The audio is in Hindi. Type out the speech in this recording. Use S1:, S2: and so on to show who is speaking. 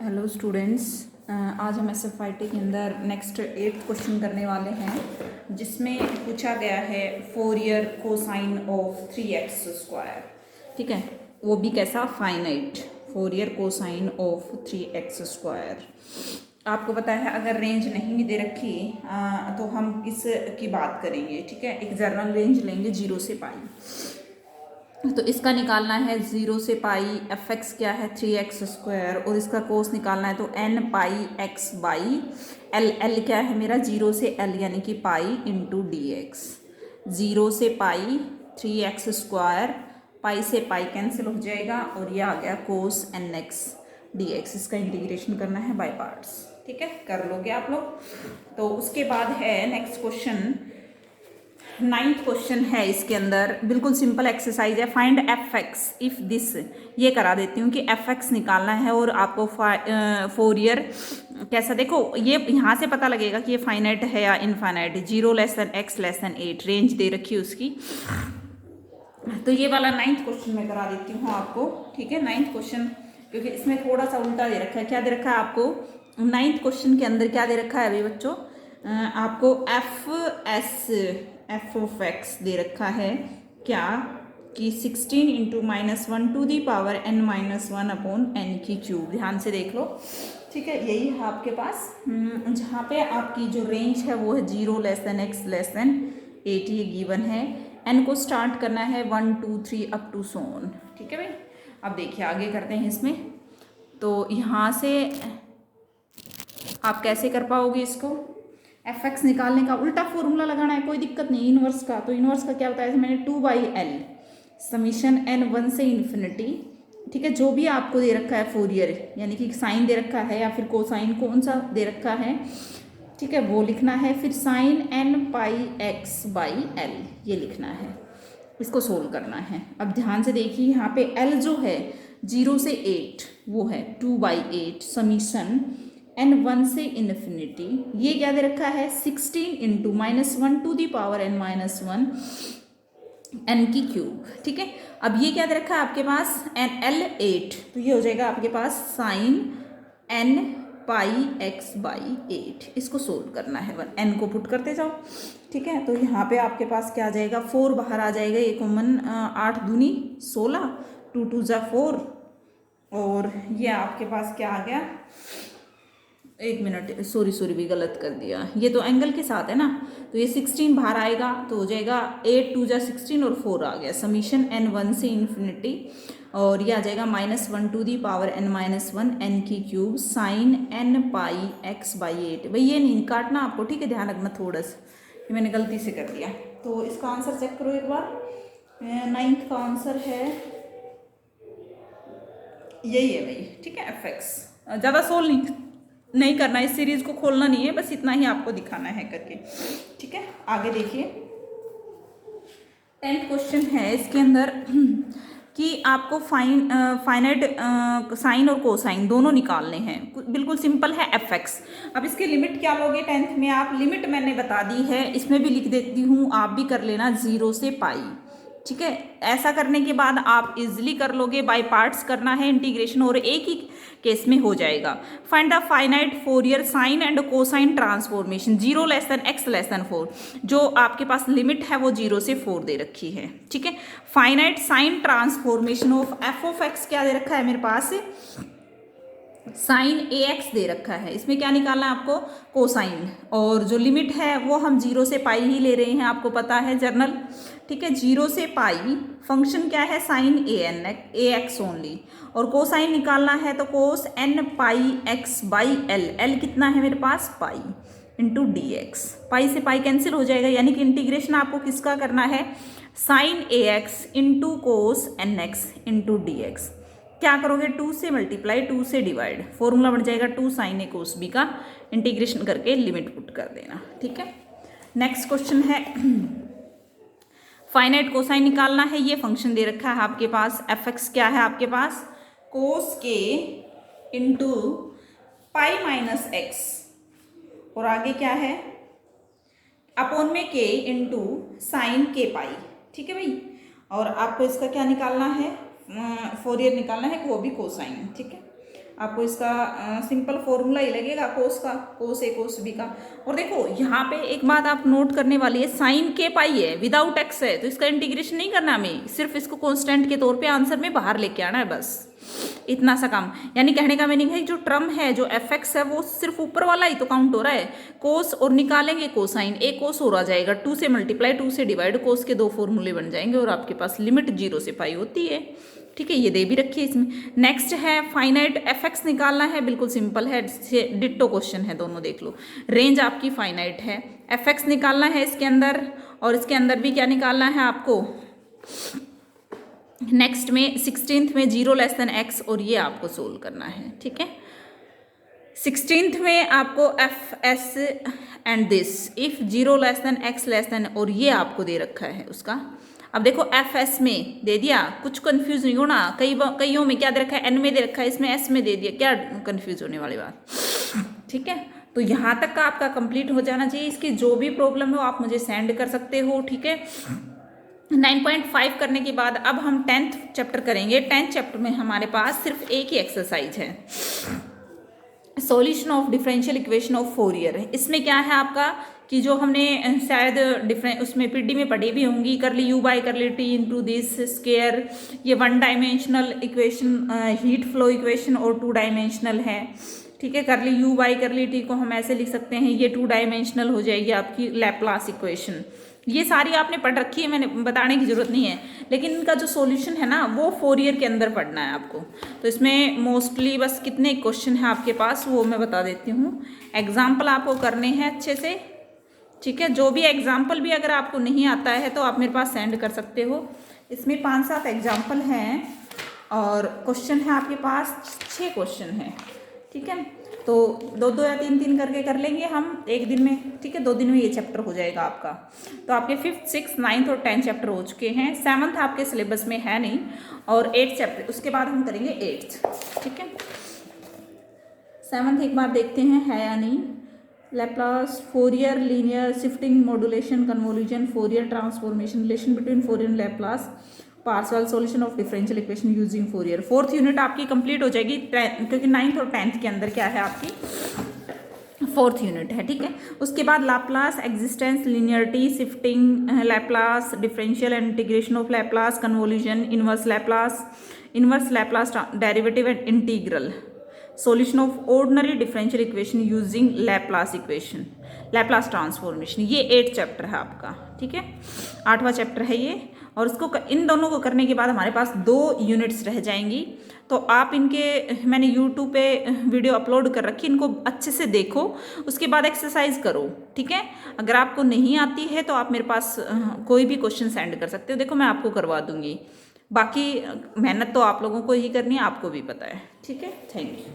S1: हेलो स्टूडेंट्स, आज हम SFIT के अंदर नेक्स्ट 8th क्वेश्चन करने वाले हैं, जिसमें पूछा गया है फोरियर कोसाइन ऑफ 3x²। ठीक है, वो भी कैसा? Finite Fourier cosine of 3x²। आपको पता है अगर रेंज नहीं भी दे रखी तो हम किस की बात करेंगे? ठीक है, एक जनरल रेंज लेंगे 0 से पाई। तो इसका निकालना है 0 से पाई, fx क्या है 3x², और इसका कोस निकालना है तो n pi x by l। l क्या है मेरा? 0 से l यानी कि पाई इंटू dx। 0 से पाई 3x², पाई से पाई कैंसिल हो जाएगा और ये आ गया कोस nx dx। इसका इंटीग्रेशन करना है बाय पार्ट्स। ठीक है, कर लोगे आप लोग। तो उसके बाद है नेक्स्ट क्वेश्चन, 9th क्वेश्चन है। इसके अंदर बिल्कुल सिंपल एक्सरसाइज है, फाइंड fx इफ दिस। ये करा देती हूँ कि fx निकालना है और आपको फोरियर कैसा, देखो ये यहाँ से पता लगेगा कि ये फाइनाइट है या इनफाइनाइट। 0 < x < 8 रेंज दे रखी है उसकी। तो ये वाला 9th क्वेश्चन मैं करा देती हूँ आपको। ठीक है, 9th क्वेश्चन, क्योंकि इसमें थोड़ा सा उल्टा दे रखा है। क्या दे रखा है आपको 9th क्वेश्चन के अंदर? क्या दे रखा है अभी बच्चों? आपको एफ ऑफ एक्स दे रखा है क्या कि 16 into -1 to the power n-1 upon n की क्यूब। ध्यान से देख लो। ठीक है, यही है आपके पास, जहाँ पे आपकी जो रेंज है वो है 0 < x <8। ये गिवन है। n को स्टार्ट करना है 1 2 3 अप टू सोन। ठीक है भाई, अब देखिए आगे करते हैं इसमें। तो यहाँ से आप कैसे कर पाओगे इसको? fx निकालने का उल्टा फॉर्मूला लगाना है, कोई दिक्कत नहीं। इनवर्स का, तो इनवर्स का क्या होता है? मैंने 2/l समीशन n 1 से इन्फिनिटी। ठीक है, जो भी आपको दे रखा है फोरियर, यानी कि साइन दे रखा है या फिर कोसाइन, कौन सा दे रखा है, ठीक है, वो लिखना है। फिर sine n pi x by l ये लिखना है। इसको सोल्व करना है। अब ध्यान से देखिए, यहाँ पे l जो है 0 से 8 वो है 2/8 समीशन n1 से इन्फिनिटी। ये क्या दे रखा है? 16 into -1 to the power n-1 n की क्यूब। ठीक है, अब ये क्या दे रखा है आपके पास? l 8, तो ये हो जाएगा आपके पास sine n pi x by 8। इसको सोल्व करना है, n को पुट करते जाओ। ठीक है, तो यहाँ पे आपके पास क्या आ जाएगा? 4 बाहर आ जाएगा, ये कॉमन 8 दूनी 16, 2 2 जा 4, और ये आपके पास क्या आ गया? एक मिनट, सॉरी भी गलत कर दिया। ये तो एंगल के साथ है ना, तो ये 16 बाहर आएगा तो हो जाएगा 8 2 जा 16 और 4 आ गया समीशन n1 से इन्फिनिटी, और ये आ जाएगा -1 to the power n-1 n की cube sine n pi x by 8। भाई ये नहीं काटना आपको, ठीक है, ध्यान रखना थोड़ा सा, ये मैंने गलती से कर दिया। तो इसका आंसर चेक करो एक बार। 9th का आंसर है यही है भाई। ठीक है, fx ज़्यादा सोल्व नहीं करना, इस सीरीज को खोलना नहीं है, बस इतना ही आपको दिखाना है करके। ठीक है, आगे देखिए 10th क्वेश्चन है। इसके अंदर कि आपको फाइनाइट साइन और कोसाइन दोनों निकालने हैं। बिल्कुल सिंपल है fx। अब इसके लिमिट क्या लोगे 10th में आप? लिमिट मैंने बता दी है, इसमें भी लिख देती हूँ, आप भी कर लेना 0 से पाई। ठीक है, ऐसा करने के बाद आप इजिली कर लोगे। बाय पार्ट्स करना है इंटीग्रेशन, और एक ही केस में हो जाएगा। Find the finite Fourier sine and cosine transformation 0 < x < 4। जो आपके पास लिमिट है वो 0 से 4 दे रखी है। ठीक है, finite sine transformation of f of x क्या दे रखा है मेरे पास? साइन ax दे रखा है। इसमें क्या निकालना है आपको? कोसाइन, और जो लिमिट है वो हम 0 से पाई ही ले रहे हैं, आपको पता है जर्नल। ठीक है, 0 से पाई, फंक्शन क्या है? साइन ax ओनली, और कोसाइन निकालना है तो कोस n pi x by l। l कितना है मेरे पास? Pi into dx। पाई से पाई कैंसिल हो जाएगा, यानी कि इंटीग्रेशन आपको किसका करना है? Sine ax into cos nx into dx। क्या करोगे? 2 से मल्टीप्लाई, 2 से डिवाइड, फॉर्मूला बन जाएगा 2 साइन ए कोस बी का। इंटीग्रेशन करके लिमिट पुट कर देना। ठीक है, नेक्स्ट क्वेश्चन है फाइनाइट कोसाइन निकालना है। ये फंक्शन दे रखा है आपके पास, fx क्या है आपके पास? कोस के इंटू पाई माइनस एक्स, और आगे क्या है? अपॉन में k इंटू साइन के पाई। ठीक है भाई, और आपको इसका क्या निकालना है? फोरियर निकालना है, वो भी कोसाइन। ठीक है, आपको इसका सिंपल फॉर्मूला ही लगेगा कोस का, कोस ए कोस बी का। और देखो यहाँ पे एक बात आप नोट करने वाली है, साइन के पाई है, विदाउट एक्स है, तो इसका इंटीग्रेशन नहीं करना हमें, सिर्फ इसको कांस्टेंट के तौर पे आंसर में बाहर लेके आना है, बस इतना सा काम। यानी कहने का मीनिंग है जो टर्म है, जो एफ एक्स है, वो सिर्फ ऊपर वाला ही तो काउंट हो रहा है। कोस और निकालेंगे कोसाइन, ए कोस और आ जाएगा, 2 से मल्टीप्लाई 2 से डिवाइड, कोस के 2 फॉर्मूले बन जाएंगे और आपके पास लिमिट 0 से पाई होती है। ठीक है, ये दे भी रखिए इसमें। नेक्स्ट है फाइनाइट एफ एक्स निकालना है, बिल्कुल सिंपल है, डिट्टो क्वेश्चन है दोनों, देख लो। रेंज आपकी फाइनाइट है, एफ एक्स निकालना है इसके अंदर, और इसके अंदर भी क्या निकालना है आपको, नेक्स्ट में 16th में 0 लेस देन एक्स, और ये आपको सोल्व करना है। ठीक है, 16th में आपको F S and this if 0 less than x less than, और ये आपको दे रखा है उसका। अब देखो एफ एस में दे दिया, कुछ कंफ्यूज नहीं होना, कईयों में क्या दे रखा है, एन में दे रखा है, इसमें एस में दे दिया, क्या कंफ्यूज होने वाली बात। ठीक है, तो यहाँ तक का आपका कंप्लीट हो जाना चाहिए। इसकी जो भी प्रॉब्लम हो आप मुझे सेंड कर सकते हो। ठीक है, 9.5 करने के बाद अब हम 10th चैप्टर करेंगे। 10th चैप्टर में हमारे पास सिर्फ एक ही एक्सरसाइज है, solution of differential equation of Fourier. इसमें क्या है आपका कि जो हमने शायद उसमें पीडी में पढ़ी भी होंगी, कर ली u बाई कर ली t इंटू दिस स्क्वायर, ये 1 dimensional equation heat flow equation और 2 डायमेंशनल है। ठीक है, कर ली u बाई कर ली t को हम ऐसे लिख सकते हैं, ये 2 डायमेंशनल हो जाएगी आपकी लैप्लास इक्वेशन। ये सारी आपने पढ़ रखी है, मैंने बताने की जरूरत नहीं है, लेकिन इनका जो सॉल्यूशन है ना वो फोरियर के अंदर पढ़ना है आपको। तो इसमें मोस्टली बस कितने क्वेश्चन हैं आपके पास वो मैं बता देती हूँ। एग्जाम्पल आपको करने हैं अच्छे से। ठीक है, जो भी एग्जाम्पल भी अगर आपको नहीं आता है तो आप मेरे पास सेंड कर सकते हो। इसमें 5-7 एग्जाम्पल हैं और क्वेश्चन है आपके पास 6 क्वेश्चन हैं। ठीक है, तो 2-2 या 3-3 करके कर लेंगे हम एक दिन में। ठीक है, 2 दिन में ये चैप्टर हो जाएगा आपका। तो आपके 5th 6th 9th और 10th चैप्टर हो चुके हैं। 7th आपके सिलेबस में है नहीं, और 8th चैप्टर उसके बाद हम करेंगे 8th। ठीक है, 7th एक बार देखते हैं है या नहीं। Laplace, Fourier, linear, shifting, modulation, convolution, Fourier transformation, relation between Fourier and Laplace, partial solution of differential equation using Fourier. 4th unit आपकी कंप्लीट हो जाएगी, क्योंकि 9th और 10th के अंदर क्या है आपकी 4th यूनिट है। ठीक है, उसके बाद Laplace, existence, linearity, shifting, Laplace, differential and integration of Laplace, convolution, inverse Laplace derivative and integral, solution of ordinary differential equation using Laplace equation, Laplace transformation. ये 8th चैप्टर है आपका। ठीक है, 8वां चैप्टर है ये। और इसको इन दोनों को करने के बाद हमारे पास 2 यूनिट्स रह जाएंगी। तो आप इनके, मैंने यूट्यूब पे वीडियो अपलोड कर रखी, इनको अच्छे से देखो, उसके बाद एक्सरसाइज करो। ठीक है, अगर आपको नहीं आती है तो आप मेरे पास कोई भी क्वेश्चन सेंड कर सकते हो, देखो मैं आपको करवा दूंगी। बाकी मेहनत तो आप लोगों को ही करनी है, आपको भी पता है। ठीक है, थैंक यू।